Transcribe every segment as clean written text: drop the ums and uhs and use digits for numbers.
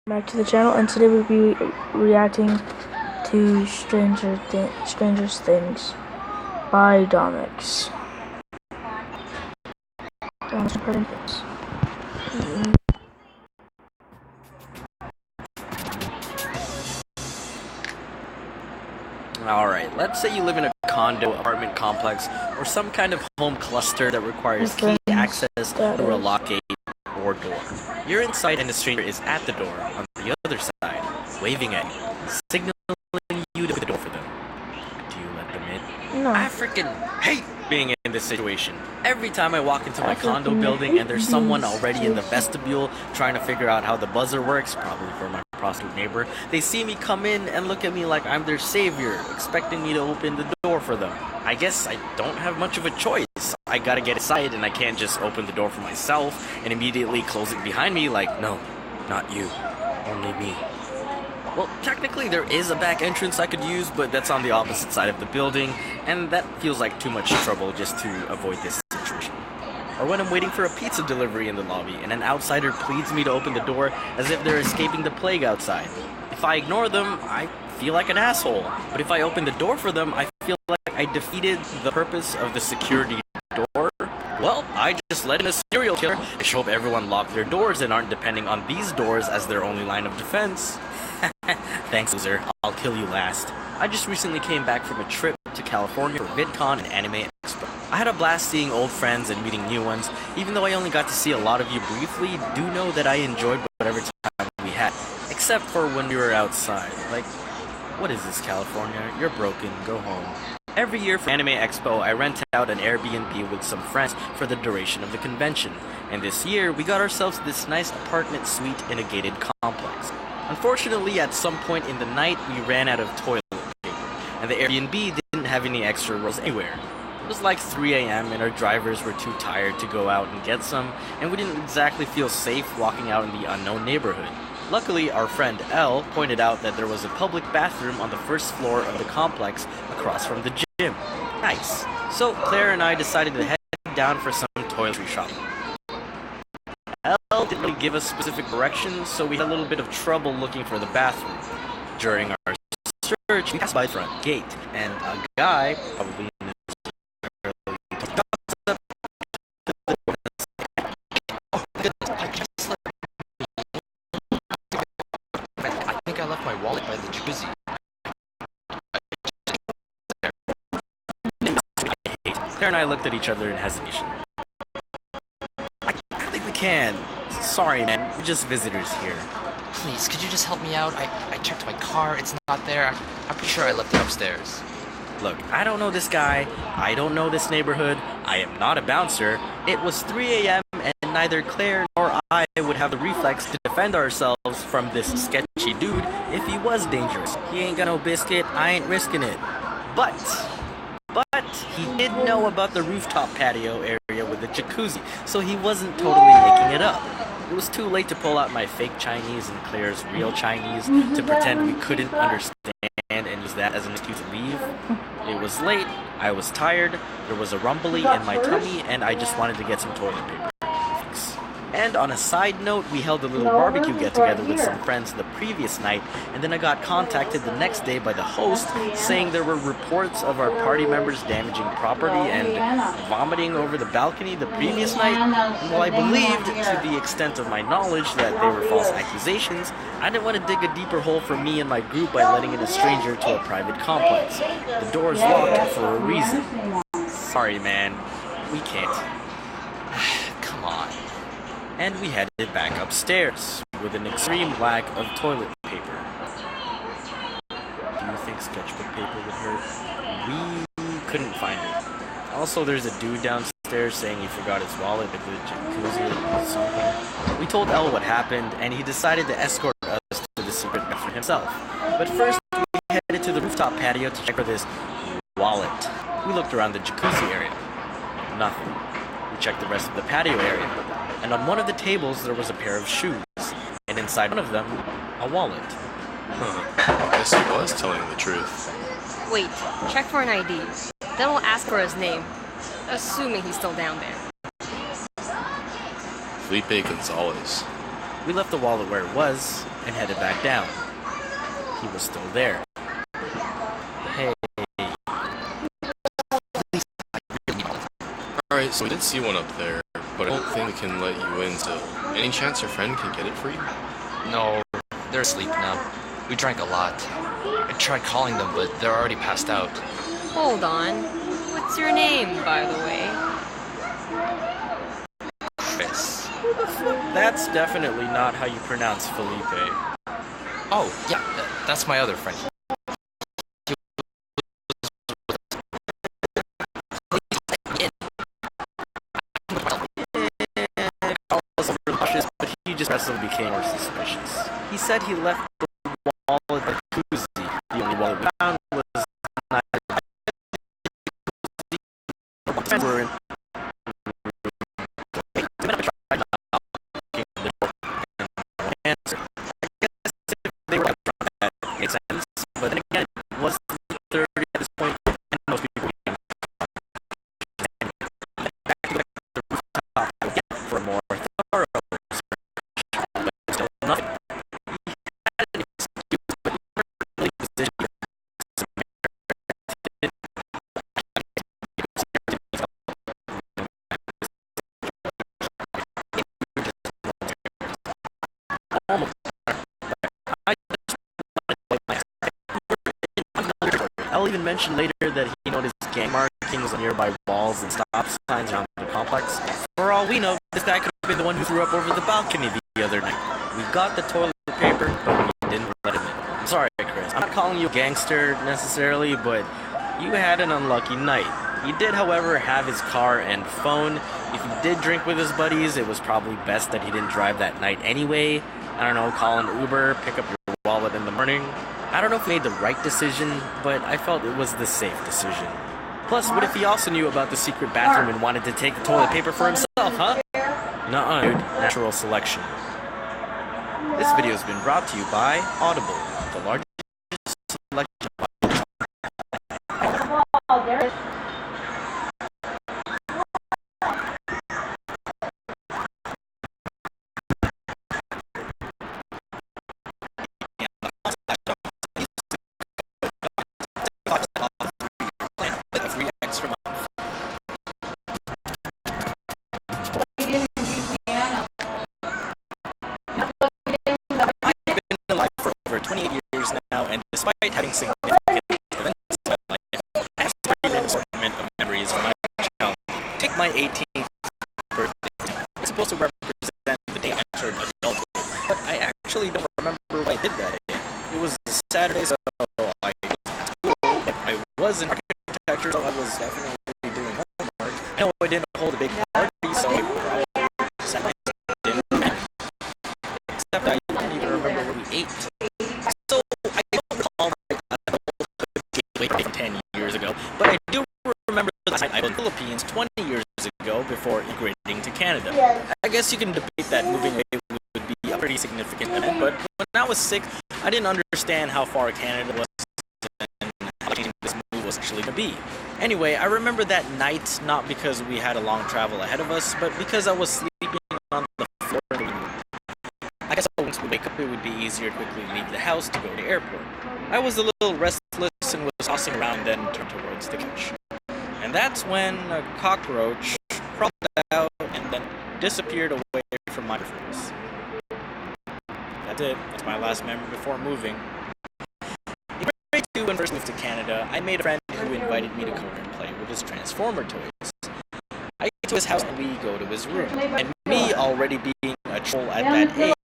Back to the channel, and today we'll be reacting to Stranger Things by Domics. Alright, let's say you live in a condo, apartment complex, or some kind of home cluster that requires key access through a lock gate or door. You're inside and a stranger is at the door on the other side, waving at you, signaling you to open the door for them. Do you let them in? No. I freaking hate being in this situation. Every time I walk into my condo building and there's someone already in the vestibule trying to figure out how the buzzer works, probably for my prostitute neighbor, they see me come in and look at me like I'm their savior, expecting me to open the door for them. I guess I don't have much of a choice. I gotta get inside and I can't just open the door for myself and immediately close it behind me like, no, not you, only me. Well, technically there is a back entrance I could use, but that's on the opposite side of the building, and that feels like too much trouble just to avoid this situation. Or when I'm waiting for a pizza delivery in the lobby and an outsider pleads me to open the door as if they're escaping the plague outside. If I ignore them, I feel like an asshole. But if I open the door for them, I feel like I defeated the purpose of the security door. Well, I just let in a serial killer. I just hope everyone locked their doors and aren't depending on these doors as their only line of defense. Thanks, loser. I'll kill you last. I just recently came back from a trip to California for VidCon and Anime Expo. I had a blast seeing old friends and meeting new ones. Even though I only got to see a lot of you briefly, do know that I enjoyed whatever time we had. Except for when we were outside. Like, what is this, California? You're broken. Go home. Every year for Anime Expo, I rent out an Airbnb with some friends for the duration of the convention. And this year, we got ourselves this nice apartment suite in a gated complex. Unfortunately, at some point in the night, we ran out of toilet paper, and the Airbnb didn't have any extra rolls anywhere. It was like 3 a.m. and our drivers were too tired to go out and get some, and we didn't exactly feel safe walking out in the unknown neighborhood. Luckily, our friend Elle pointed out that there was a public bathroom on the first floor of the complex across from the gym. Nice. So Claire and I decided to head down for some toiletry shopping. Elle didn't really give us specific directions, so we had a little bit of trouble looking for the bathroom. During our search, we passed by the front gate, and a guy, probably in his early 20s, I think I left my wallet by the jacuzzi. Claire and I looked at each other in hesitation. I don't think we can. Sorry, man. We're just visitors here. Please, could you just help me out? I checked my car. It's not there. I'm pretty sure I left it upstairs. Look, I don't know this guy. I don't know this neighborhood. I am not a bouncer. It was 3 a.m. and neither Claire nor I would have the reflex to defend ourselves from this sketchy dude if he was dangerous. He ain't got no biscuit. I ain't risking it. But he did know about the rooftop patio area with the jacuzzi, so he wasn't totally making it up. It was too late to pull out my fake Chinese and Claire's real Chinese to pretend we couldn't understand and use that as an excuse to leave. It was late, I was tired, there was a rumbly in my tummy, and I just wanted to get some toilet paper. Thanks. And on a side note, we held a little barbecue get-together with some friends the previous night, and then I got contacted the next day by the host saying there were reports of our party members damaging property and vomiting over the balcony the previous night. And while I believed, to the extent of my knowledge, that they were false accusations, I didn't want to dig a deeper hole for me and my group by letting in a stranger to a private complex. The door's locked for a reason. Sorry, man. We can't. Come on. And we headed back upstairs with an extreme lack of toilet paper. Do you think sketchbook paper would hurt? We couldn't find it. Also, there's a dude downstairs saying he forgot his wallet at the jacuzzi or something. We told Elle what happened, and he decided to escort us to the secret bathroom himself. But first, we headed to the rooftop patio to check for this wallet. We looked around the jacuzzi area. Nothing. We checked the rest of the patio area. And on one of the tables there was a pair of shoes, and inside one of them, a wallet. Guess he was telling the truth. Wait, check for an ID. Then we'll ask for his name, assuming he's still down there. Felipe Gonzalez. We left the wallet where it was and headed back down. He was still there. Hey. Alright, so we did see one up there, but I don't think we can let you in still. Any chance your friend can get it for you? No, they're asleep now. We drank a lot. I tried calling them, but they're already passed out. Hold on. What's your name, by the way? Chris. That's definitely not how you pronounce Felipe. Oh, yeah, that's my other friend. But he just progressively became more suspicious. He said he left the wallet at the jacuzzi. The only wallet we found was neither were in they were that makes sense. But then again, it was 30 at this point, and most people came back to the rooftop again for a more thorough search. But still nothing. He had an excuse, but he really positioned I'll even mention later that he noticed gang markings on nearby walls and stop signs around the complex. For all we know, this guy could have been the one who threw up over the balcony the other night. We got the toilet paper, but we didn't let him in. I'm sorry, Chris. I'm not calling you a gangster necessarily, but you had an unlucky night. He did, however, have his car and phone. If he did drink with his buddies, it was probably best that he didn't drive that night anyway. I don't know, call an Uber, pick up your wallet in the morning. I don't know if he made the right decision, but I felt it was the safe decision. Plus, what if he also knew about the secret bathroom and wanted to take the toilet paper for himself, huh? Nuh-uh, dude. Natural selection. This video has been brought to you by Audible, the largest selection of life for over 28 years now, and despite having significant events in my life, I have an assortment of memories from my childhood. Take my 18th birthday. It's supposed to represent the day I entered adulthood, but I actually don't remember why I did that day. It was Saturday, so I was at school. I was in architecture, so I was definitely doing homework. I know I didn't hold a big party, so I probably sat my dinner. Except I don't even remember what we ate. So I don't recall my adulthood gateway from 10 years ago, but I do remember the last night I was in the Philippines 20 years ago before immigrating to Canada. I guess you can debate that moving away would be a pretty significant event, but when I was 6, I didn't understand how far Canada was and how changing this move was actually going to be. Anyway, I remember that night not because we had a long travel ahead of us, but because I was sleeping on the floor in the living room. I guess once we wake up, it would be easier to quickly leave the house to go to the airport. I was a little restless and was tossing around, then turned towards the couch. And that's when a cockroach crawled out and then disappeared away from my peripherals. That's it. That's my last memory before moving. In grade 2, when I first moved to Canada, I made a friend who invited me to come over and play with his Transformer toys. I get to his house and we go to his room. And me already being a troll at that age,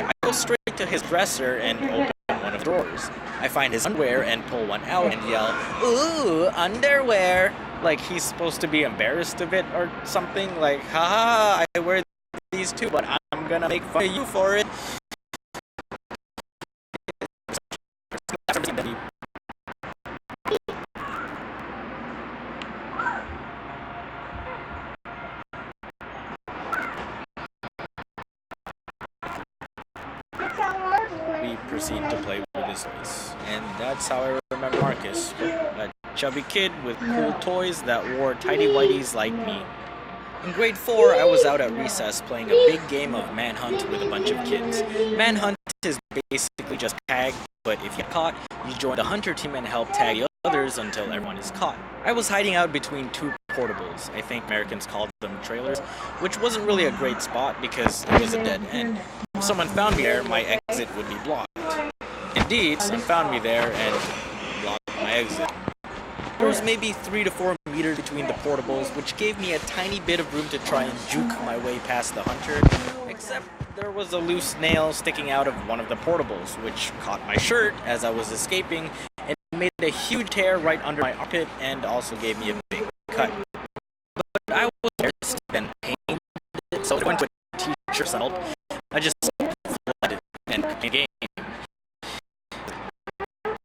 I go straight to his dresser and open one of the drawers. I find his underwear and pull one out and yell, "Ooh, underwear!" Like he's supposed to be embarrassed of it or something. Like, haha, I wear these too, but I'm gonna make fun of you for it. We proceed to play with his toys. And that's how I remember Marcus, a chubby kid with cool toys that wore tighty whities like me. In grade 4, I was out at recess playing a big game of Manhunt with a bunch of kids. Manhunt is basically just tag, but if you get caught, you join the hunter team and help tag the others until everyone is caught. I was hiding out between two portables. I think Americans called them trailers, which wasn't really a great spot because it was a dead end. If someone found me there, my exit would be blocked. Indeed, someone found me there and blocked my exit. There was maybe 3 to 4 meters between the portables, which gave me a tiny bit of room to try and juke my way past the hunter, except there was a loose nail sticking out of one of the portables, which caught my shirt as I was escaping and made a huge tear right under my armpit and also gave me a big cut. But I was embarrassed and pained, so I went to a teacher's help. I just